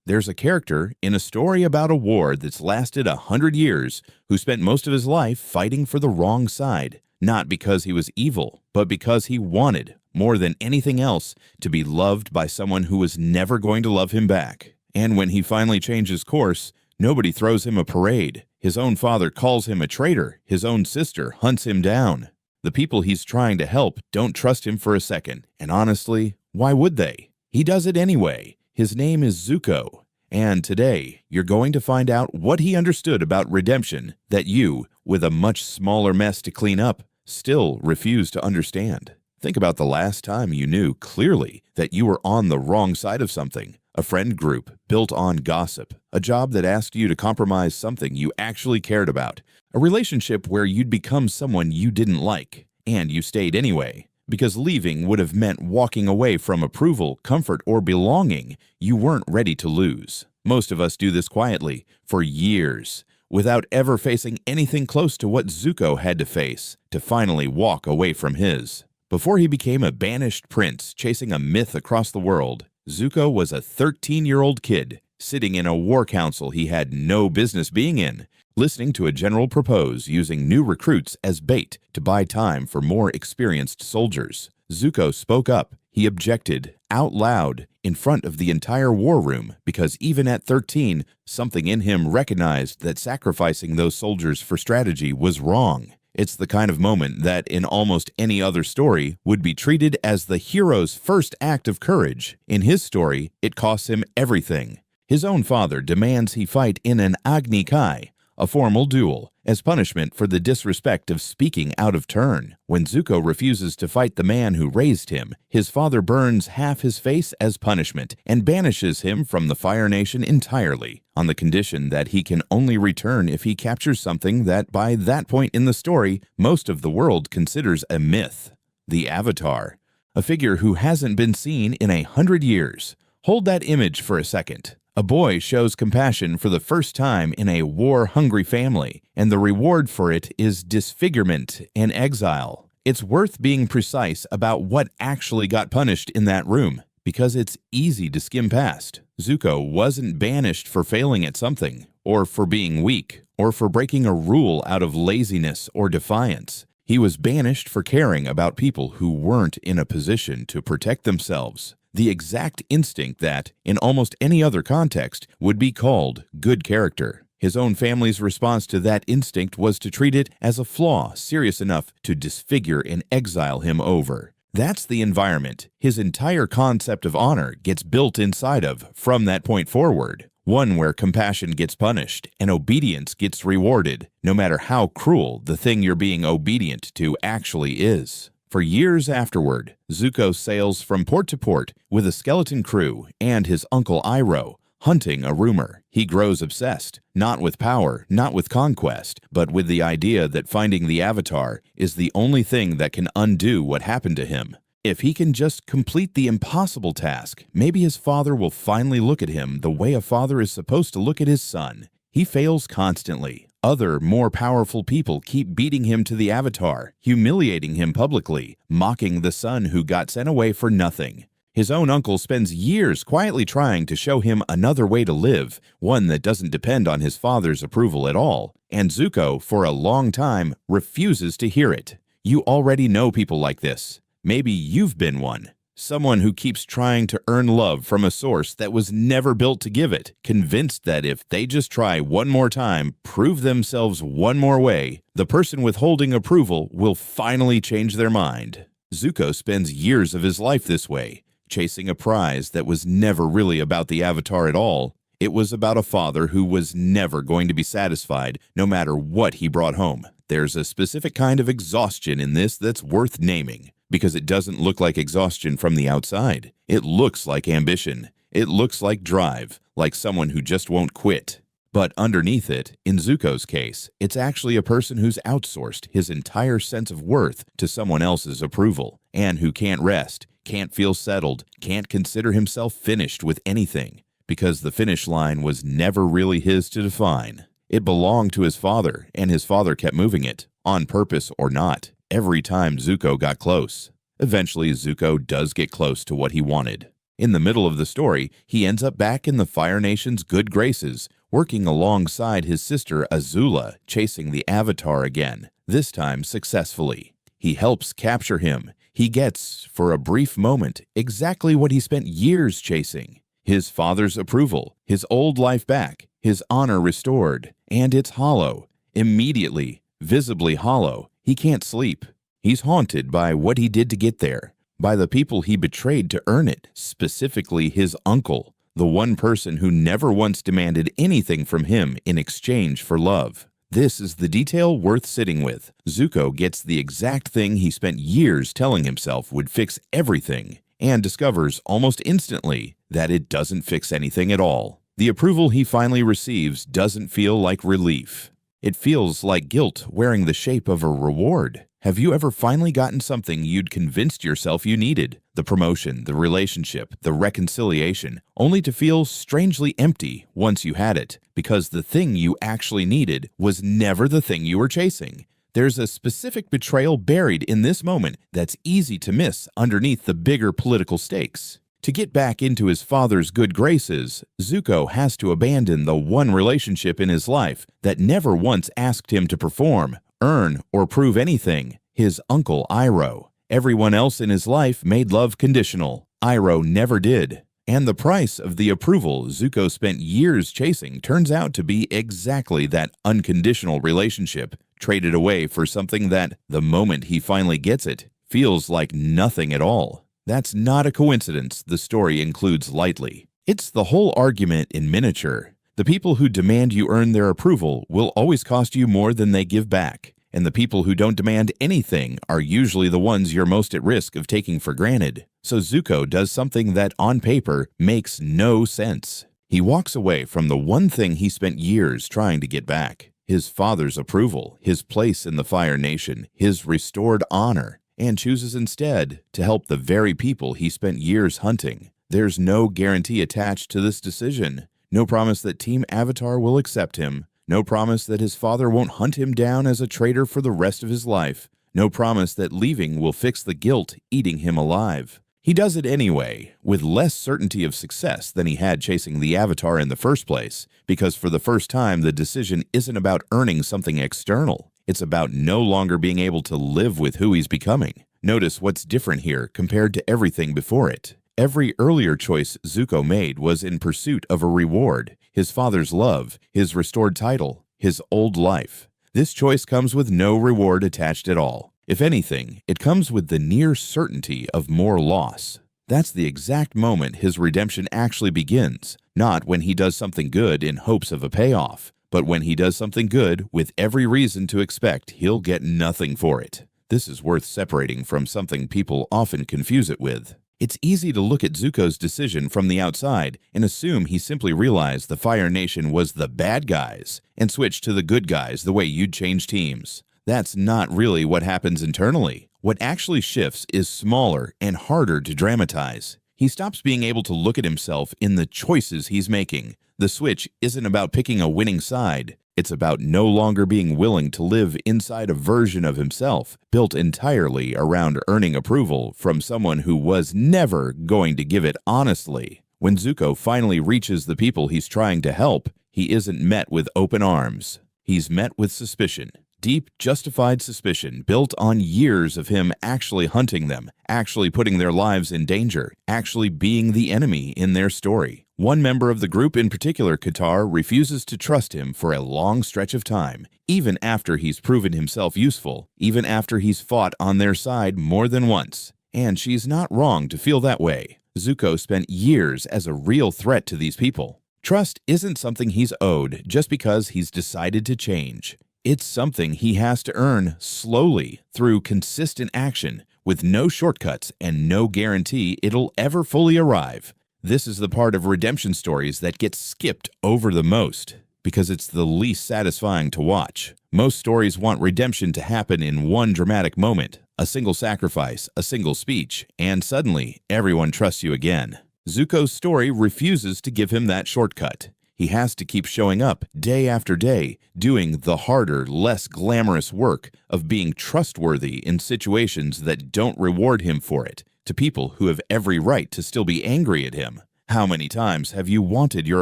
There's a character in a story about a war that's lasted 100 years who spent most of his life fighting for the wrong side, not because he was evil, but because he wanted, more than anything else, to be loved by someone who was never going to love him back. And when he finally changes course, nobody throws him a parade. His own father calls him a traitor. His own sister hunts him down. The people he's trying to help don't trust him for a second, and honestly, why would they? He does it anyway. His name is Zuko, and today you're going to find out what he understood about redemption that you, with a much smaller mess to clean up, still refuse to understand. Think about the last time you knew clearly that you were on the wrong side of something. A friend group built on gossip, a job that asked you to compromise something you actually cared about, a relationship where you'd become someone you didn't like, and you stayed anyway, because leaving would have meant walking away from approval, comfort, or belonging you weren't ready to lose. Most of us do this quietly, for years, without ever facing anything close to what Zuko had to face to finally walk away from his. Before he became a banished prince chasing a myth across the world, Zuko was a 13-year-old kid sitting in a war council he had no business being in, listening to a general propose using new recruits as bait to buy time for more experienced soldiers. Zuko spoke up. He objected out loud in front of the entire war room because even at 13, something in him recognized that sacrificing those soldiers for strategy was wrong. It's the kind of moment that, in almost any other story, would be treated as the hero's first act of courage. In his story, it costs him everything. His own father demands he fight in an Agni Kai, a formal duel, as punishment for the disrespect of speaking out of turn. When Zuko refuses to fight the man who raised him, his father burns half his face as punishment and banishes him from the Fire Nation entirely, on the condition that he can only return if he captures something that, by that point in the story, most of the world considers a myth: the Avatar, a figure who hasn't been seen in 100 years. Hold that image for a second. A boy shows compassion for the first time in a war-hungry family, and the reward for it is disfigurement and exile. It's worth being precise about what actually got punished in that room, because it's easy to skim past. Zuko wasn't banished for failing at something, or for being weak, or for breaking a rule out of laziness or defiance. He was banished for caring about people who weren't in a position to protect themselves. The exact instinct that, in almost any other context, would be called good character. His own family's response to that instinct was to treat it as a flaw serious enough to disfigure and exile him over. That's the environment his entire concept of honor gets built inside of from that point forward. One where compassion gets punished and obedience gets rewarded, no matter how cruel the thing you're being obedient to actually is. For years afterward, Zuko sails from port to port with a skeleton crew and his uncle Iroh, hunting a rumor. He grows obsessed, not with power, not with conquest, but with the idea that finding the Avatar is the only thing that can undo what happened to him. If he can just complete the impossible task, maybe his father will finally look at him the way a father is supposed to look at his son. He fails constantly. Other, more powerful people keep beating him to the Avatar, humiliating him publicly, mocking the son who got sent away for nothing. His own uncle spends years quietly trying to show him another way to live, one that doesn't depend on his father's approval at all, and Zuko, for a long time, refuses to hear it. You already know people like this. Maybe you've been one. Someone who keeps trying to earn love from a source that was never built to give it, convinced that if they just try one more time, prove themselves one more way, the person withholding approval will finally change their mind. Zuko spends years of his life this way, chasing a prize that was never really about the Avatar at all. It was about a father who was never going to be satisfied, no matter what he brought home. There's a specific kind of exhaustion in this that's worth naming, because it doesn't look like exhaustion from the outside. It looks like ambition. It looks like drive, like someone who just won't quit. But underneath it, in Zuko's case, it's actually a person who's outsourced his entire sense of worth to someone else's approval, and who can't rest, can't feel settled, can't consider himself finished with anything, because the finish line was never really his to define. It belonged to his father, and his father kept moving it, on purpose or not, every time Zuko got close. Eventually, Zuko does get close to what he wanted. In the middle of the story, he ends up back in the Fire Nation's good graces, working alongside his sister Azula, chasing the Avatar again, this time successfully. He helps capture him. He gets, for a brief moment, exactly what he spent years chasing: his father's approval, his old life back, his honor restored, and it's hollow. Immediately, visibly hollow. He can't sleep. He's haunted by what he did to get there, by the people he betrayed to earn it, specifically his uncle, the one person who never once demanded anything from him in exchange for love. This is the detail worth sitting with. Zuko gets the exact thing he spent years telling himself would fix everything, and discovers almost instantly that it doesn't fix anything at all. The approval he finally receives doesn't feel like relief. It feels like guilt wearing the shape of a reward. Have you ever finally gotten something you'd convinced yourself you needed? The promotion, the relationship, the reconciliation, only to feel strangely empty once you had it, because the thing you actually needed was never the thing you were chasing. There's a specific betrayal buried in this moment that's easy to miss underneath the bigger political stakes. To get back into his father's good graces, Zuko has to abandon the one relationship in his life that never once asked him to perform, earn, or prove anything: his uncle Iroh. Everyone else in his life made love conditional. Iroh never did. And the price of the approval Zuko spent years chasing turns out to be exactly that unconditional relationship, traded away for something that, the moment he finally gets it, feels like nothing at all. That's not a coincidence the story includes lightly. It's the whole argument in miniature. The people who demand you earn their approval will always cost you more than they give back, and the people who don't demand anything are usually the ones you're most at risk of taking for granted. So Zuko does something that, on paper, makes no sense. He walks away from the one thing he spent years trying to get back: his father's approval, his place in the Fire Nation, his restored honor, and chooses instead to help the very people he spent years hunting. There's no guarantee attached to this decision. No promise that Team Avatar will accept him. No promise that his father won't hunt him down as a traitor for the rest of his life. No promise that leaving will fix the guilt eating him alive. He does it anyway, with less certainty of success than he had chasing the Avatar in the first place, because for the first time the decision isn't about earning something external. It's about no longer being able to live with who he's becoming. Notice what's different here compared to everything before it. Every earlier choice Zuko made was in pursuit of a reward: his father's love, his restored title, his old life. This choice comes with no reward attached at all. If anything, it comes with the near certainty of more loss. That's the exact moment his redemption actually begins, not when he does something good in hopes of a payoff, but when he does something good with every reason to expect he'll get nothing for it. This is worth separating from something people often confuse it with. It's easy to look at Zuko's decision from the outside and assume he simply realized the Fire Nation was the bad guys and switched to the good guys the way you'd change teams. That's not really what happens internally. What actually shifts is smaller and harder to dramatize. He stops being able to look at himself in the choices he's making. The switch isn't about picking a winning side. It's about no longer being willing to live inside a version of himself built entirely around earning approval from someone who was never going to give it honestly. When Zuko finally reaches the people he's trying to help, he isn't met with open arms. He's met with suspicion. Deep, justified suspicion built on years of him actually hunting them, actually putting their lives in danger, actually being the enemy in their story. One member of the group in particular, Qatar, refuses to trust him for a long stretch of time, even after he's proven himself useful, even after he's fought on their side more than once. And she's not wrong to feel that way. Zuko spent years as a real threat to these people. Trust isn't something he's owed just because he's decided to change. It's something he has to earn slowly through consistent action, with no shortcuts and no guarantee it'll ever fully arrive. This is the part of redemption stories that gets skipped over the most, because it's the least satisfying to watch. Most stories want redemption to happen in one dramatic moment, a single sacrifice, a single speech, and suddenly everyone trusts you again. Zuko's story refuses to give him that shortcut. He has to keep showing up day after day, doing the harder, less glamorous work of being trustworthy in situations that don't reward him for it, to people who have every right to still be angry at him. How many times have you wanted your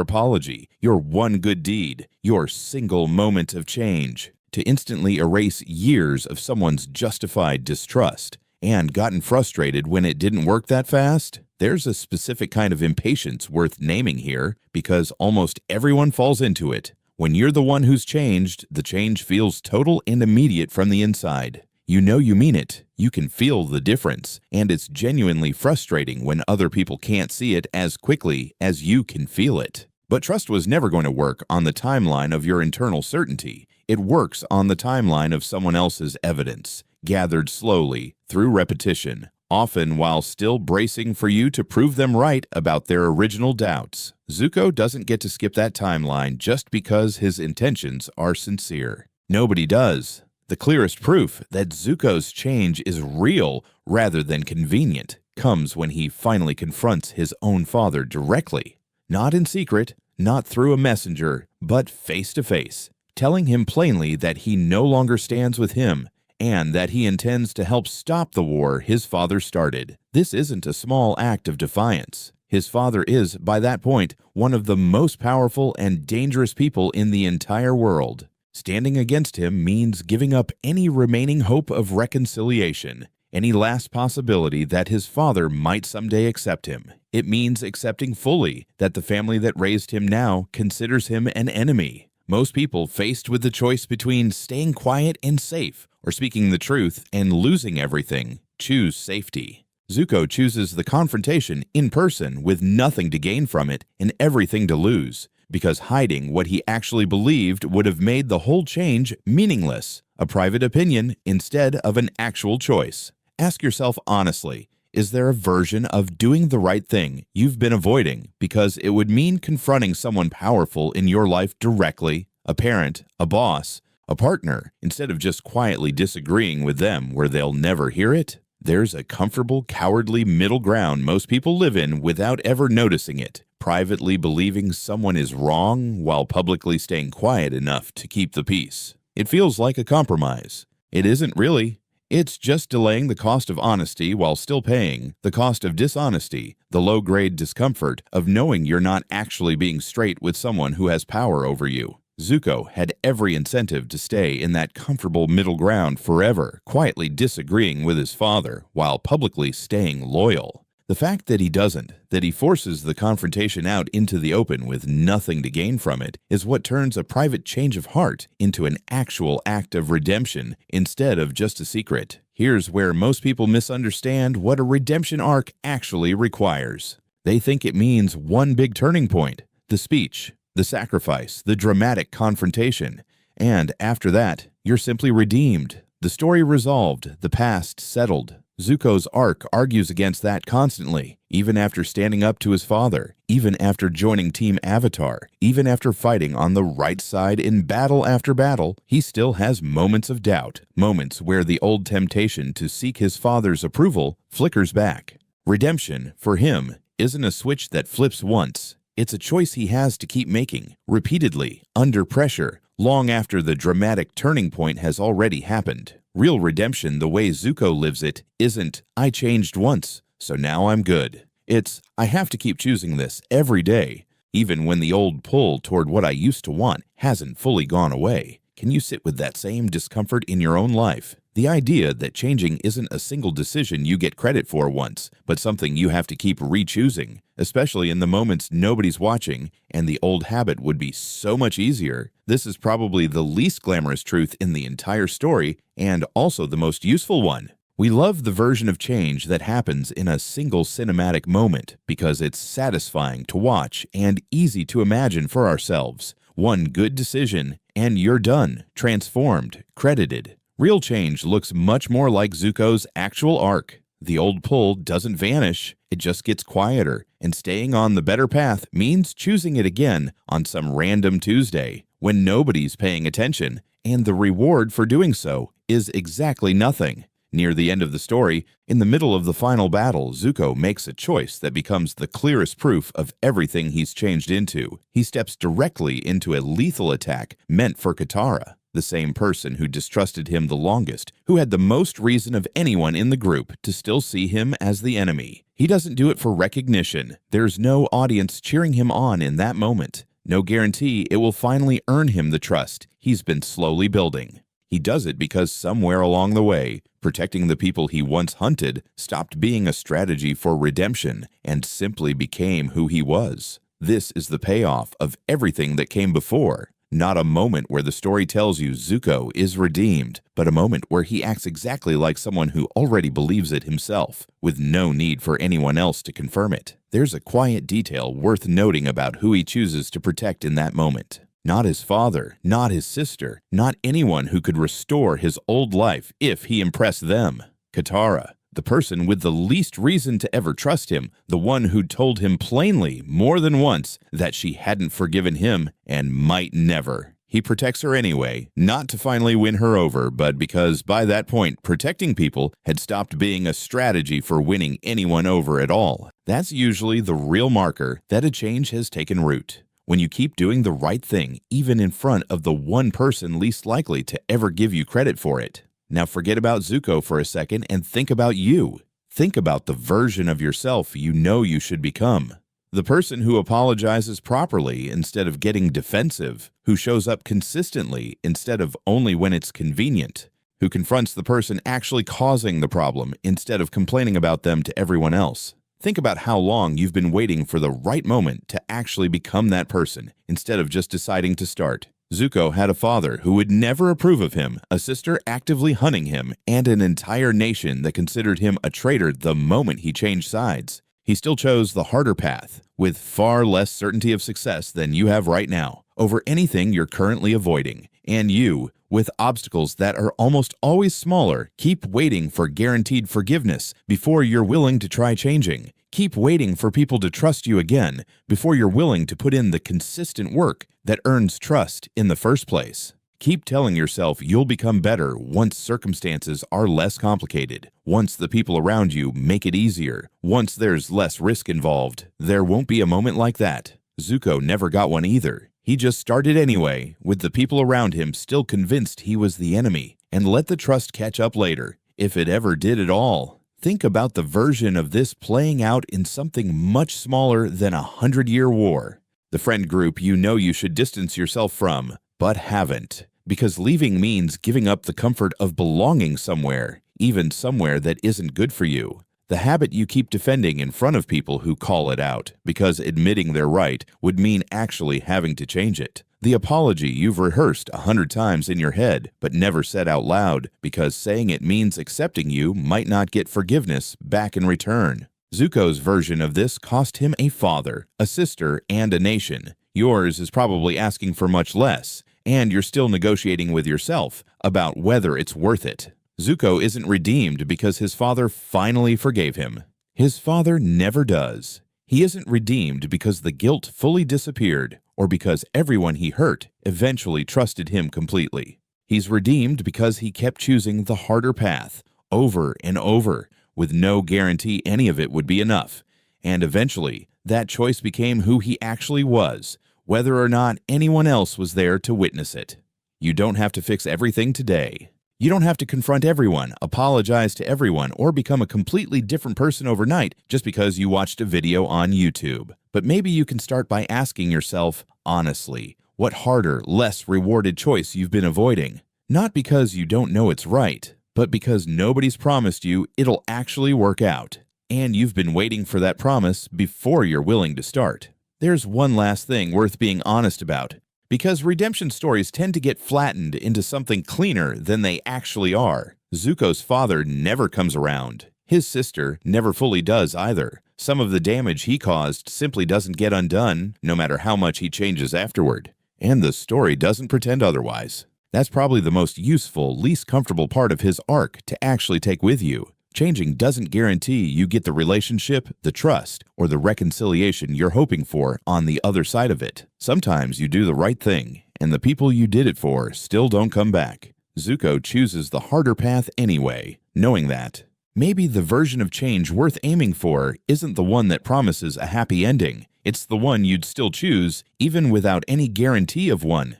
apology, your one good deed, your single moment of change, to instantly erase years of someone's justified distrust, and gotten frustrated when it didn't work that fast? There's a specific kind of impatience worth naming here, because almost everyone falls into it. When you're the one who's changed, the change feels total and immediate from the inside. You know you mean it, you can feel the difference, and it's genuinely frustrating when other people can't see it as quickly as you can feel it. But trust was never going to work on the timeline of your internal certainty. It works on the timeline of someone else's evidence, gathered slowly, through repetition, often while still bracing for you to prove them right about their original doubts. Zuko doesn't get to skip that timeline just because his intentions are sincere. Nobody does. The clearest proof that Zuko's change is real rather than convenient comes when he finally confronts his own father directly. Not in secret, not through a messenger, but face to face, telling him plainly that he no longer stands with him and that he intends to help stop the war his father started. This isn't a small act of defiance. His father is, by that point, one of the most powerful and dangerous people in the entire world. Standing against him means giving up any remaining hope of reconciliation, any last possibility that his father might someday accept him. It means accepting fully that the family that raised him now considers him an enemy. Most people faced with the choice between staying quiet and safe or speaking the truth and losing everything choose safety. Zuko chooses the confrontation in person with nothing to gain from it and everything to lose, because hiding what he actually believed would have made the whole change meaningless, a private opinion instead of an actual choice. Ask yourself honestly, is there a version of doing the right thing you've been avoiding because it would mean confronting someone powerful in your life directly, a parent, a boss, a partner, instead of just quietly disagreeing with them where they'll never hear it? There's a comfortable, cowardly middle ground most people live in without ever noticing it, privately believing someone is wrong while publicly staying quiet enough to keep the peace. It feels like a compromise. It isn't really. It's just delaying the cost of honesty while still paying the cost of dishonesty, the low-grade discomfort of knowing you're not actually being straight with someone who has power over you. Zuko had every incentive to stay in that comfortable middle ground forever, quietly disagreeing with his father while publicly staying loyal. The fact that he doesn't, that he forces the confrontation out into the open with nothing to gain from it, is what turns a private change of heart into an actual act of redemption instead of just a secret. Here's where most people misunderstand what a redemption arc actually requires. They think it means one big turning point, the speech, the sacrifice, the dramatic confrontation, and after that, you're simply redeemed. The story resolved, the past settled. Zuko's arc argues against that constantly, even after standing up to his father, even after joining Team Avatar, even after fighting on the right side in battle after battle. He still has moments of doubt, moments where the old temptation to seek his father's approval flickers back. Redemption, for him, isn't a switch that flips once. It's a choice he has to keep making, repeatedly, under pressure, long after the dramatic turning point has already happened. Real redemption, the way Zuko lives it, isn't, I changed once, so now I'm good. It's, I have to keep choosing this every day, even when the old pull toward what I used to want hasn't fully gone away. Can you sit with that same discomfort in your own life? The idea that changing isn't a single decision you get credit for once, but something you have to keep re-choosing, especially in the moments nobody's watching and the old habit would be so much easier. This is probably the least glamorous truth in the entire story and also the most useful one. We love the version of change that happens in a single cinematic moment because it's satisfying to watch and easy to imagine for ourselves. One good decision and you're done, transformed, credited. Real change looks much more like Zuko's actual arc. The old pull doesn't vanish, it just gets quieter, and staying on the better path means choosing it again on some random Tuesday when nobody's paying attention, and the reward for doing so is exactly nothing. Near the end of the story, in the middle of the final battle, Zuko makes a choice that becomes the clearest proof of everything he's changed into. He steps directly into a lethal attack meant for Katara. the same person who distrusted him the longest, who had the most reason of anyone in the group to still see him as the enemy. He doesn't do it for recognition. There's no audience cheering him on in that moment. No guarantee it will finally earn him the trust he's been slowly building. He does it because somewhere along the way, protecting the people he once hunted stopped being a strategy for redemption and simply became who he was. This is the payoff of everything that came before. Not a moment where the story tells you Zuko is redeemed, but a moment where he acts exactly like someone who already believes it himself, with no need for anyone else to confirm it. There's a quiet detail worth noting about who he chooses to protect in that moment. Not his father, not his sister, not anyone who could restore his old life if he impressed them. Katara, the person with the least reason to ever trust him, the one who told him plainly more than once that she hadn't forgiven him and might never. He protects her anyway, not to finally win her over, but because by that point, protecting people had stopped being a strategy for winning anyone over at all. That's usually the real marker that a change has taken root. When you keep doing the right thing, even in front of the one person least likely to ever give you credit for it. Now forget about Zuko for a second and think about you. Think about the version of yourself you know you should become. The person who apologizes properly instead of getting defensive, who shows up consistently instead of only when it's convenient, who confronts the person actually causing the problem instead of complaining about them to everyone else. Think about how long you've been waiting for the right moment to actually become that person instead of just deciding to start. Zuko had a father who would never approve of him, a sister actively hunting him, and an entire nation that considered him a traitor the moment he changed sides. He still chose the harder path, with far less certainty of success than you have right now, over anything you're currently avoiding. And you, with obstacles that are almost always smaller, keep waiting for guaranteed forgiveness before you're willing to try changing. Keep waiting for people to trust you again before you're willing to put in the consistent work that earns trust in the first place. Keep telling yourself you'll become better once circumstances are less complicated, once the people around you make it easier, once there's less risk involved. There won't be a moment like that. Zuko never got one either. He just started anyway, with the people around him still convinced he was the enemy, and let the trust catch up later, if it ever did at all. Think about the version of this playing out in something much smaller than a 100-year war. The friend group you know you should distance yourself from, but haven't, because leaving means giving up the comfort of belonging somewhere, even somewhere that isn't good for you. The habit you keep defending in front of people who call it out, because admitting they're right would mean actually having to change it. The apology you've rehearsed 100 times in your head, but never said out loud, because saying it means accepting you might not get forgiveness back in return. Zuko's version of this cost him a father, a sister, and a nation. Yours is probably asking for much less, and you're still negotiating with yourself about whether it's worth it. Zuko isn't redeemed because his father finally forgave him. His father never does. He isn't redeemed because the guilt fully disappeared or because everyone he hurt eventually trusted him completely. He's redeemed because he kept choosing the harder path over and over with no guarantee any of it would be enough. And eventually, that choice became who he actually was, whether or not anyone else was there to witness it. You don't have to fix everything today. You don't have to confront everyone, apologize to everyone, or become a completely different person overnight just because you watched a video on YouTube. But maybe you can start by asking yourself, honestly, what harder, less rewarded choice you've been avoiding. Not because you don't know it's right, but because nobody's promised you it'll actually work out. And you've been waiting for that promise before you're willing to start. There's one last thing worth being honest about. Because redemption stories tend to get flattened into something cleaner than they actually are. Zuko's father never comes around. His sister never fully does either. Some of the damage he caused simply doesn't get undone, no matter how much he changes afterward. And the story doesn't pretend otherwise. That's probably the most useful, least comfortable part of his arc to actually take with you. Changing doesn't guarantee you get the relationship, the trust, or the reconciliation you're hoping for on the other side of it. Sometimes you do the right thing, and the people you did it for still don't come back. Zuko chooses the harder path anyway, knowing that. Maybe the version of change worth aiming for isn't the one that promises a happy ending. It's the one you'd still choose, even without any guarantee of one,